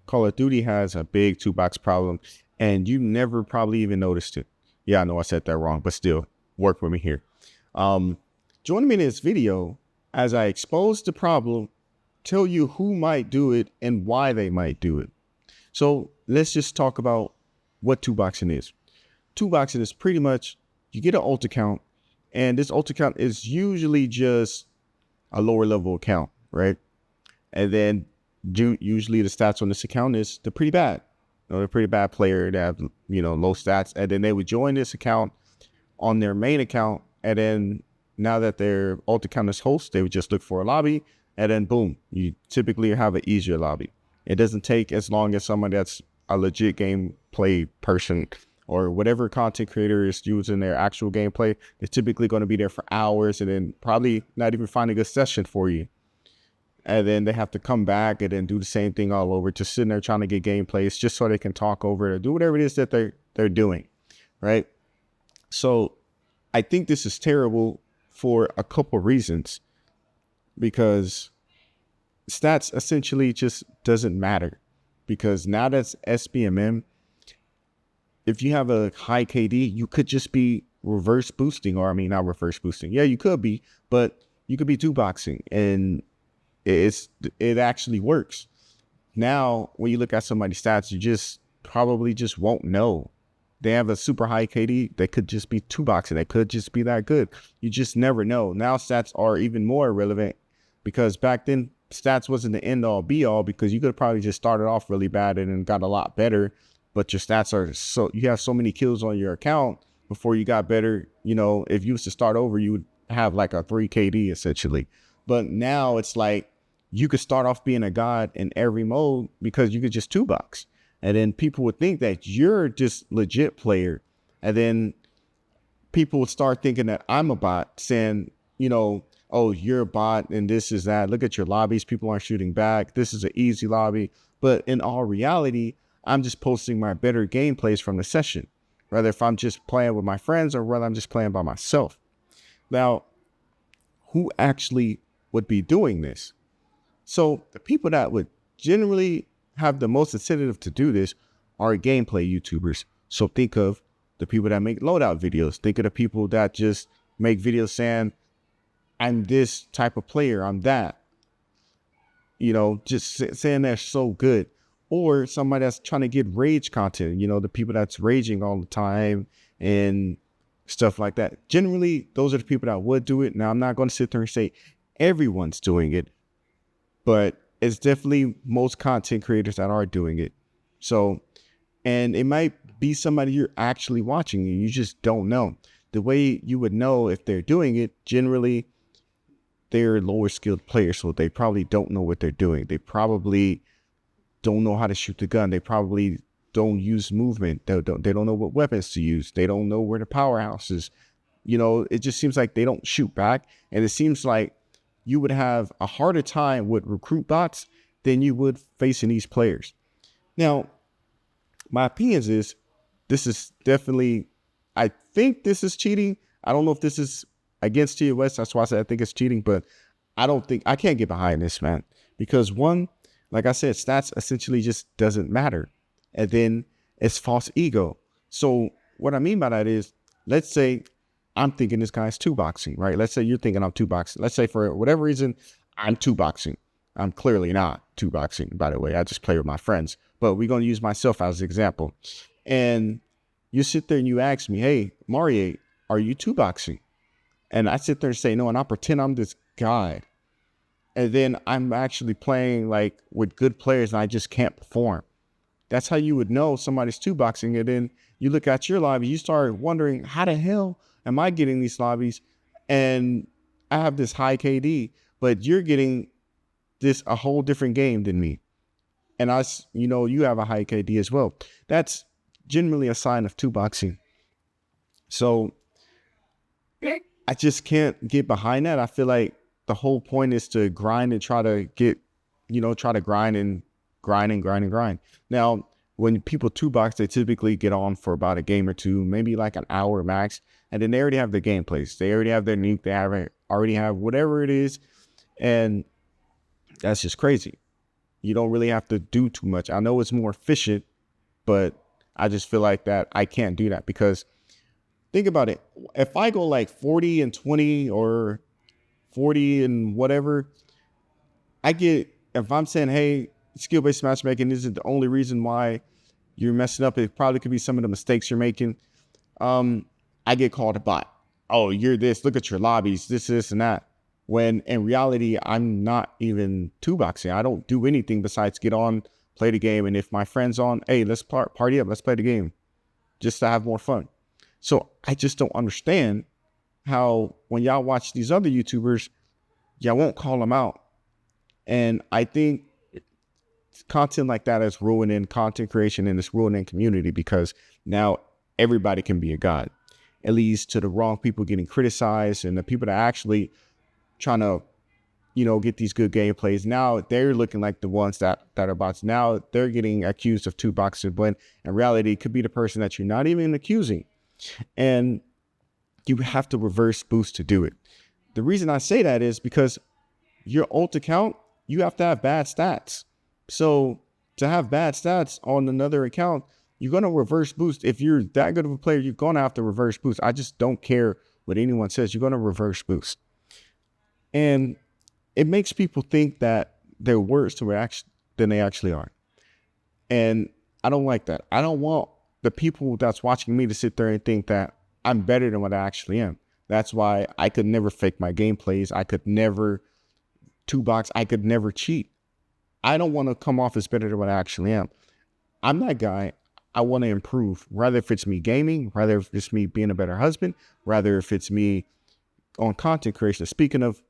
Call of Duty has a big two box problem, and you never probably even noticed it. Yeah, I know I said that wrong, but still, work with me here. Um, Join me in this video as I expose the problem, tell you who might do it and why they might do it. So let's just talk about what two boxing is. Two boxing is pretty much you get an ult account, and this ult account is usually just a lower level account, right? And then usually the stats on this account is they're pretty bad. They're a pretty bad player. They have, low stats. And then they would join this account on their main account. And then now that their ult account is host, they would just look for a lobby. And then boom, you typically have an easier lobby. It doesn't take as long as someone that's a legit gameplay person or whatever content creator is using their actual gameplay. They're typically going to be there for hours and then probably not even find a good session for you. And then they have to come back and then do the same thing all over, just sitting there trying to get gameplays just so they can talk over it or do whatever it is that they're doing, right? So I think this is terrible for a couple reasons, because stats essentially just doesn't matter, because now that's SBMM. If you have a high KD, you could just be reverse boosting, or I mean, not reverse boosting. Yeah, you could be, but you could be two boxing, and it actually works. Now, when you look at somebody's stats, you just probably just won't know. They have a super high KD. They could just be two boxing. They could just be that good. You just never know. Now stats are even more relevant, because back then stats wasn't the end all be all, because you could have probably just started off really bad and then got a lot better. But your stats are you have so many kills on your account before you got better. If you was to start over, you would have like a 3 KD essentially. But now it's like, you could start off being a god in every mode because you could just two box. And then people would think that you're just legit player. And then people would start thinking that I'm a bot, saying, oh, you're a bot and this is that. Look at your lobbies. People aren't shooting back. This is an easy lobby. But in all reality, I'm just posting my better gameplays from the session, whether if I'm just playing with my friends or whether I'm just playing by myself. Now, who actually would be doing this? So the people that would generally have the most incentive to do this are gameplay YouTubers. So think of the people that make loadout videos. Think of the people that just make videos saying, I'm this type of player, I'm that. Just saying they're so good. Or somebody that's trying to get rage content, the people that's raging all the time and stuff like that. Generally, those are the people that would do it. Now, I'm not going to sit there and say everyone's doing it, but it's definitely most content creators that are doing it. So, and it might be somebody you're actually watching and you just don't know. The way you would know if they're doing it, generally, they're lower skilled players. So they probably don't know what they're doing. They probably don't know how to shoot the gun. They probably don't use movement. They don't know what weapons to use. They don't know where the powerhouse is. It just seems like they don't shoot back. And it seems like you would have a harder time with recruit bots than you would facing these players. Now, my opinions is this is definitely, I think this is cheating. I don't know if this is against TOS. That's why I said I think it's cheating, but I can't get behind this, man. Because one, like I said, stats essentially just doesn't matter. And then it's false ego. So what I mean by that is, let's say I'm thinking this guy's two boxing, right? Let's say you're thinking I'm two boxing. Let's say for whatever reason, I'm two boxing. I'm clearly not two boxing, by the way. I just play with my friends, but we're going to use myself as an example. And you sit there and you ask me, hey, Mario, are you two boxing? And I sit there and say, no, and I pretend I'm this guy. And then I'm actually playing like with good players and I just can't perform. That's how you would know somebody's two boxing. And then you look at your lobby, you start wondering, how the hell am I getting these lobbies? And I have this high KD, but you're getting this a whole different game than me. And you have a high KD as well. That's generally a sign of two boxing. So I just can't get behind that. I feel like the whole point is to grind and try to get, try to grind. Now, when people two box, they typically get on for about a game or two, maybe like an hour max. And then they already have their gameplays. They already have their nuke. Already have whatever it is. And that's just crazy. You don't really have to do too much. I know it's more efficient, but I just feel like that I can't do that because think about it. If I go like 40 and 20 or 40 and whatever, if I'm saying, hey, skill-based matchmaking isn't the only reason why you're messing up. It probably could be some of the mistakes you're making. I get called a bot. Oh, you're this, look at your lobbies, this, and that. When in reality, I'm not even two boxing. I don't do anything besides get on, play the game. And if my friend's on, hey, let's party up, let's play the game just to have more fun. So I just don't understand how when y'all watch these other YouTubers, y'all won't call them out. And I think content like that is ruining content creation and it's ruining community because now everybody can be a god. It leads to the wrong people getting criticized and the people that actually trying to, get these good gameplays. Now they're looking like the ones that are bots. Now they're getting accused of two boxers when in reality it could be the person that you're not even accusing. And you have to reverse boost to do it. The reason I say that is because your ult account, you have to have bad stats. So to have bad stats on another account, you're going to reverse boost. If you're that good of a player, you're going to have to reverse boost. I just don't care what anyone says. You're going to reverse boost. And it makes people think that they're worse than they actually are. And I don't like that. I don't want the people that's watching me to sit there and think that I'm better than what I actually am. That's why I could never fake my gameplays. I could never two-box. I could never cheat. I don't want to come off as better than what I actually am. I'm that guy. I want to improve, rather if it's me gaming, rather if it's me being a better husband, rather if it's me on content creation. Speaking of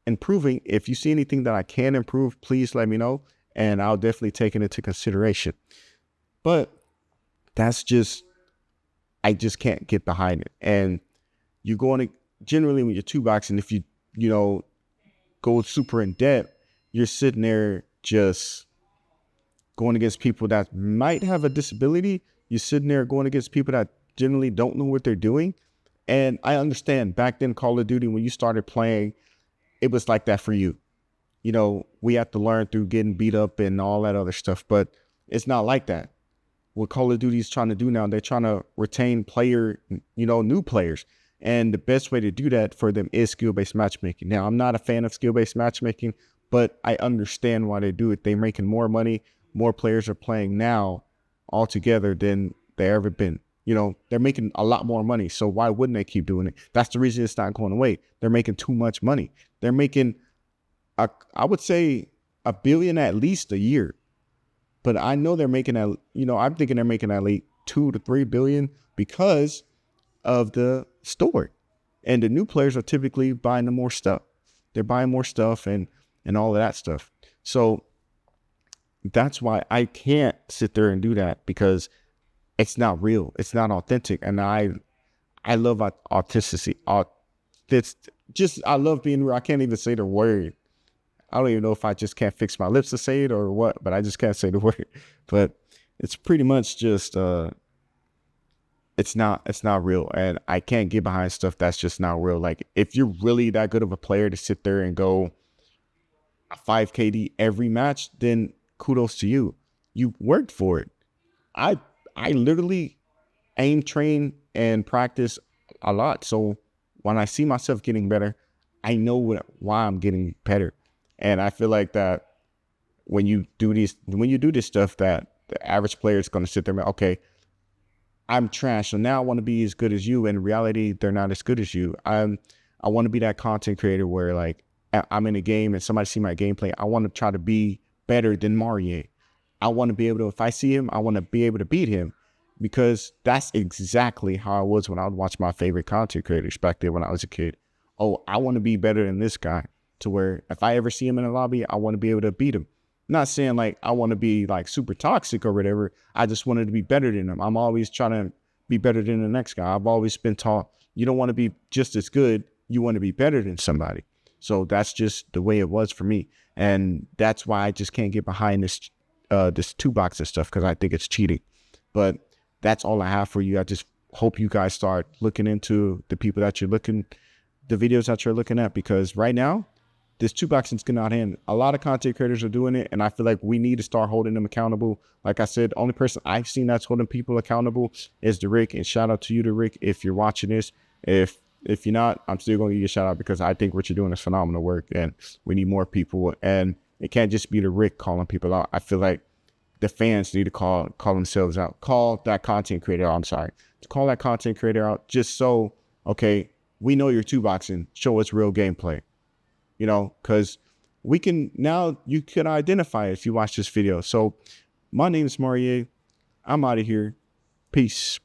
improving, if you see anything that I can improve, please let me know, and I'll definitely take it into consideration. But that's just, I just can't get behind it. And you're going to, generally when you're two boxing, if you go super in depth, you're sitting there just going against people that might have a disability. You're sitting there going against people that generally don't know what they're doing. And I understand back then, Call of Duty, when you started playing, it was like that for you. We have to learn through getting beat up and all that other stuff, but it's not like that. What Call of Duty is trying to do now, they're trying to retain new players. And the best way to do that for them is skill-based matchmaking. Now, I'm not a fan of skill-based matchmaking, but I understand why they do it. They're making more money. More players are playing now altogether than they ever been. They're making a lot more money. So why wouldn't they keep doing it? That's the reason it's not going away. They're making too much money. They're making, I would say, $1 billion at least a year. But I know they're making, I'm thinking they're making at least $2 to $3 billion because of the store. And the new players are typically buying the more stuff. They're buying more stuff and all of that stuff. So that's why I can't sit there and do that, because it's not real. It's not authentic. And I love authenticity. I love being real. I can't even say the word. I don't even know if I just can't fix my lips to say it or what, but I just can't say the word. But it's pretty much just, it's not real. And I can't get behind stuff that's just not real. Like, if you're really that good of a player to sit there and go a 5 KD every match, then kudos to you. You worked for it. I literally aim, train, and practice a lot. So when I see myself getting better, I know why I'm getting better. And I feel like that when you do this stuff, that the average player is going to sit there and be, okay, I'm trash, so now I want to be as good as you. In reality, they're not as good as you. I want to be that content creator where, like, I'm in a game and somebody see my gameplay. I want to try to be better than Mario. I want to be able to, if I see him, I want to be able to beat him, because that's exactly how I was when I would watch my favorite content creators back then when I was a kid. Oh, I want to be better than this guy, to where if I ever see him in a lobby, I want to be able to beat him. Not saying like I want to be like super toxic or whatever. I just wanted to be better than him. I'm always trying to be better than the next guy. I've always been taught you don't want to be just as good. You want to be better than somebody. So that's just the way it was for me. And that's why I just can't get behind this two box and stuff, because I think it's cheating. But that's all I have for you. I just hope you guys start looking into the people that the videos that you're looking at, because right now this two boxing's getting out of hand. A lot of content creators are doing it, and I feel like we need to start holding them accountable. Like I said, the only person I've seen that's holding people accountable is the Rick. And shout out to you, the Rick, if you're watching this. If you're not, I'm still going to give you a shout out because I think what you're doing is phenomenal work, and we need more people. And it can't just be the Rick calling people out. I feel like the fans need to call themselves out. Call that content creator out. I'm sorry. Call that content creator out just so, okay, we know you're two boxing. Show us real gameplay. You know, because we can now, you can identify it if you watch this video. So my name is Maurier. I'm out of here. Peace.